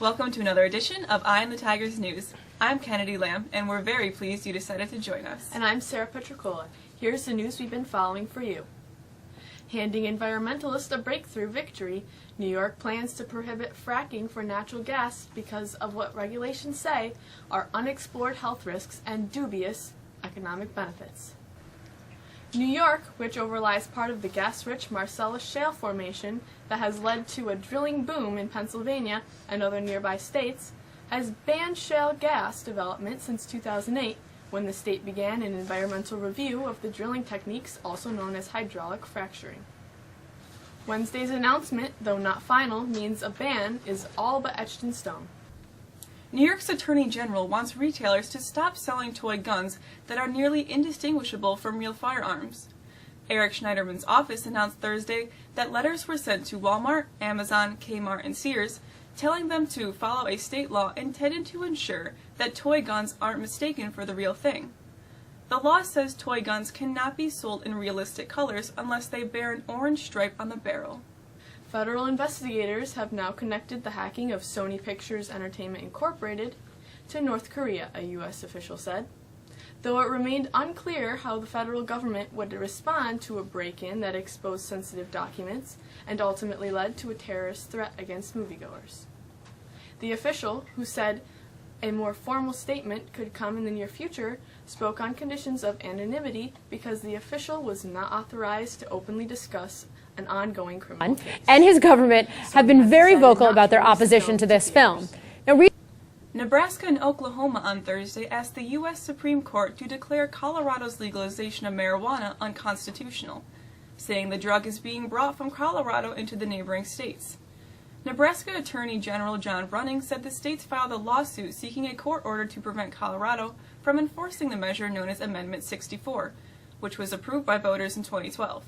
Welcome to another edition of Eye on the Tigers News. I'm Kennedy Lamb, and we're very pleased you decided to join us. And I'm Sarah Petricola. Here's the news we've been following for you. Handing environmentalists a breakthrough victory, New York plans to prohibit fracking for natural gas because of what regulations say are unexplored health risks and dubious economic benefits. New York, which overlies part of the gas-rich Marcellus Shale formation that has led to a drilling boom in Pennsylvania and other nearby states, has banned shale gas development since 2008, when the state began an environmental review of the drilling techniques also known as hydraulic fracturing. Wednesday's announcement, though not final, means a ban is all but etched in stone. New York's Attorney General wants retailers to stop selling toy guns that are nearly indistinguishable from real firearms. Eric Schneiderman's office announced Thursday that letters were sent to Walmart, Amazon, Kmart, and Sears, telling them to follow a state law intended to ensure that toy guns aren't mistaken for the real thing. The law says toy guns cannot be sold in realistic colors unless they bear an orange stripe on the barrel. Federal investigators have now connected the hacking of Sony Pictures Entertainment Incorporated to North Korea, a U.S. official said, though it remained unclear how the federal government would respond to a break-in that exposed sensitive documents and ultimately led to a terrorist threat against moviegoers. The official, who said a more formal statement could come in the near future, spoke on conditions of anonymity because the official was not authorized to openly discuss an ongoing criminal case. And his government have been very vocal about their opposition to this film. Now, Nebraska and Oklahoma on Thursday asked the U.S. Supreme Court to declare Colorado's legalization of marijuana unconstitutional, saying the drug is being brought from Colorado into the neighboring states. Nebraska Attorney General John Running said the states filed a lawsuit seeking a court order to prevent Colorado from enforcing the measure known as Amendment 64, which was approved by voters in 2012.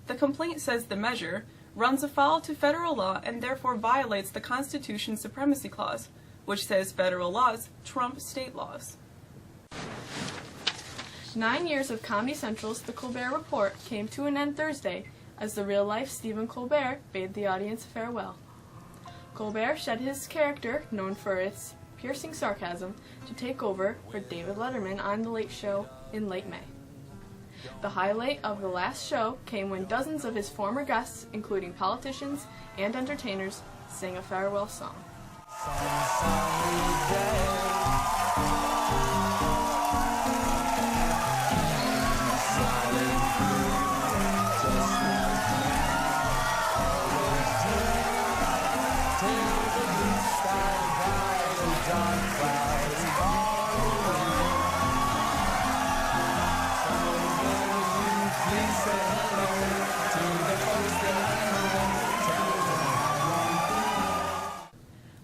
The complaint says the measure runs afoul to federal law and therefore violates the Constitution's Supremacy Clause, which says federal laws trump state laws. 9 years of Comedy Central's The Colbert Report came to an end Thursday as the real-life Stephen Colbert bade the audience farewell. Colbert shed his character, known for its piercing sarcasm, to take over for David Letterman on The Late Show in late May. The highlight of the last show came when dozens of his former guests, including politicians and entertainers, sang a farewell song.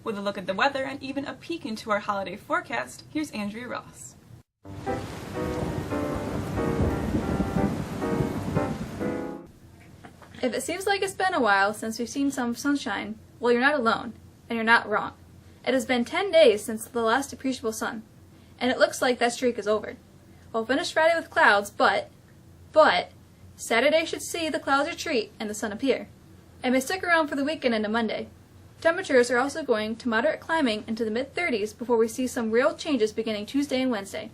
With a look at the weather and even a peek into our holiday forecast, here's Andrea Ross. If it seems like it's been a while since we've seen some sunshine, well, you're not alone, and you're not wrong. It has been 10 days since the last appreciable sun, and it looks like that streak is over. We'll finish Friday with clouds, but Saturday should see the clouds retreat and the sun appear, and may stick around for the weekend into Monday. Temperatures are also going to moderate climbing into the mid-30s before we see some real changes beginning Tuesday and Wednesday.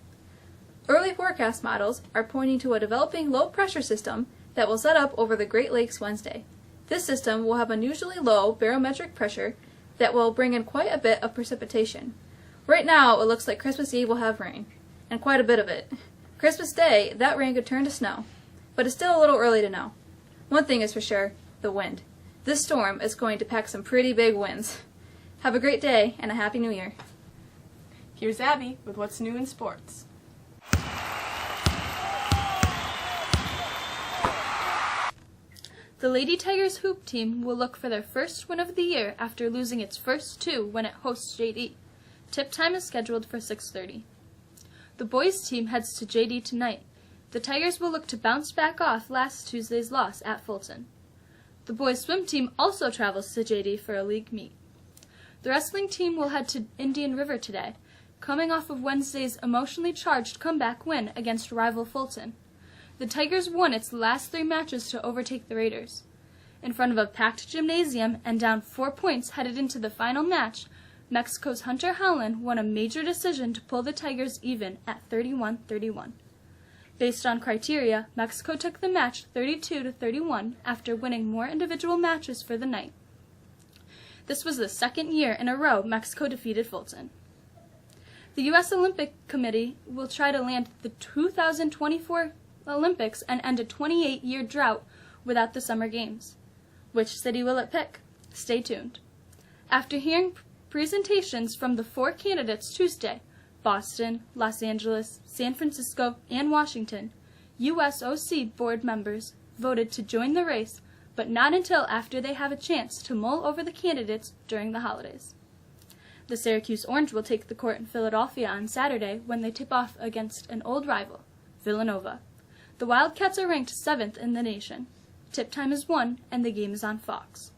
Early forecast models are pointing to a developing low-pressure system that will set up over the Great Lakes Wednesday. This system will have unusually low barometric pressure that will bring in quite a bit of precipitation. Right now, it looks like Christmas Eve will have rain, and quite a bit of it. Christmas Day, that rain could turn to snow, but it's still a little early to know. One thing is for sure, the wind. This storm is going to pack some pretty big winds. Have a great day and a Happy New Year. Here's Abby with what's new in sports. The Lady Tigers hoop team will look for their first win of the year after losing its first two when it hosts JD. Tip time is scheduled for 6:30. The boys team heads to JD tonight. The Tigers will look to bounce back off last Tuesday's loss at Fulton. The boys swim team also travels to JD for a league meet. The wrestling team will head to Indian River today, coming off of Wednesday's emotionally charged comeback win against rival Fulton. the Tigers won its last 3 matches to overtake the Raiders. In front of a packed gymnasium and down 4 points headed into the final match, Mexico's Hunter Howland won a major decision to pull the Tigers even at 31-31. Based on criteria, Mexico took the match 32-31 after winning more individual matches for the night. This was the second year in a row Mexico defeated Fulton. The U.S. Olympic Committee will try to land the 2024 Olympics and end a 28-year drought without the Summer Games. Which city will it pick? Stay tuned. After hearing presentations from the 4 candidates Tuesday, Boston, Los Angeles, San Francisco, and Washington, USOC board members voted to join the race, but not until after they have a chance to mull over the candidates during the holidays. The Syracuse Orange will take the court in Philadelphia on Saturday when they tip off against an old rival, Villanova. The Wildcats are ranked 7th in the nation. Tip time is 1, and the game is on Fox.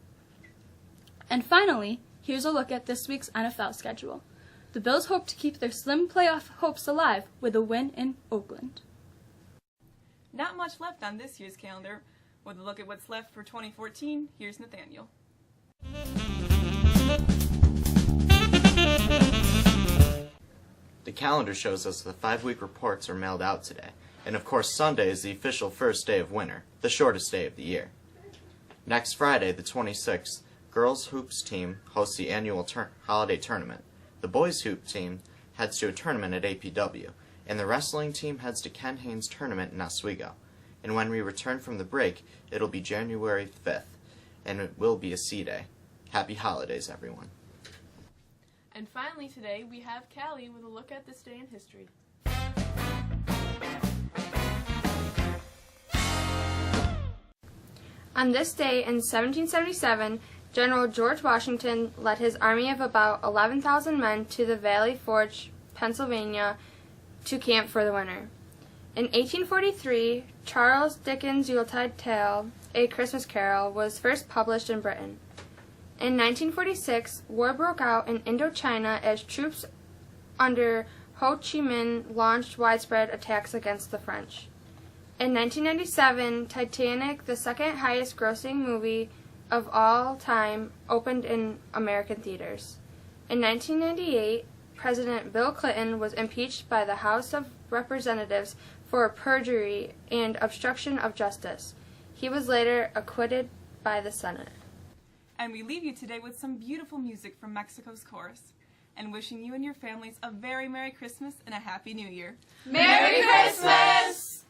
And finally, here's a look at this week's NFL schedule. The Bills hope to keep their slim playoff hopes alive with a win in Oakland. Not much left on this year's calendar. With a look at what's left for 2014, here's Nathaniel. The calendar shows us the 5-week reports are mailed out today, and of course Sunday is the official first day of winter, the shortest day of the year. Next Friday, the 26th, girls hoops team hosts the annual holiday tournament. The boys hoop team heads to a tournament at APW, and the wrestling team heads to Ken Haynes' tournament in Oswego. And when we return from the break, it'll be January 5th, and it will be a C Day. Happy holidays, everyone. And finally today, we have Callie with a look at this day in history. On this day in 1777, General George Washington led his army of about 11,000 men to the Valley Forge, Pennsylvania, to camp for the winter. In 1843, Charles Dickens' Yuletide Tale, A Christmas Carol, was first published in Britain. In 1946, war broke out in Indochina as troops under Ho Chi Minh launched widespread attacks against the French. In 1997, Titanic, the second highest grossing movie of all time, opened in American theaters. In 1998, President Bill Clinton was impeached by the House of Representatives for perjury and obstruction of justice. He was later acquitted by the Senate. And we leave you today with some beautiful music from Mexico's chorus, and wishing you and your families a very Merry Christmas and a Happy New Year. Merry Christmas!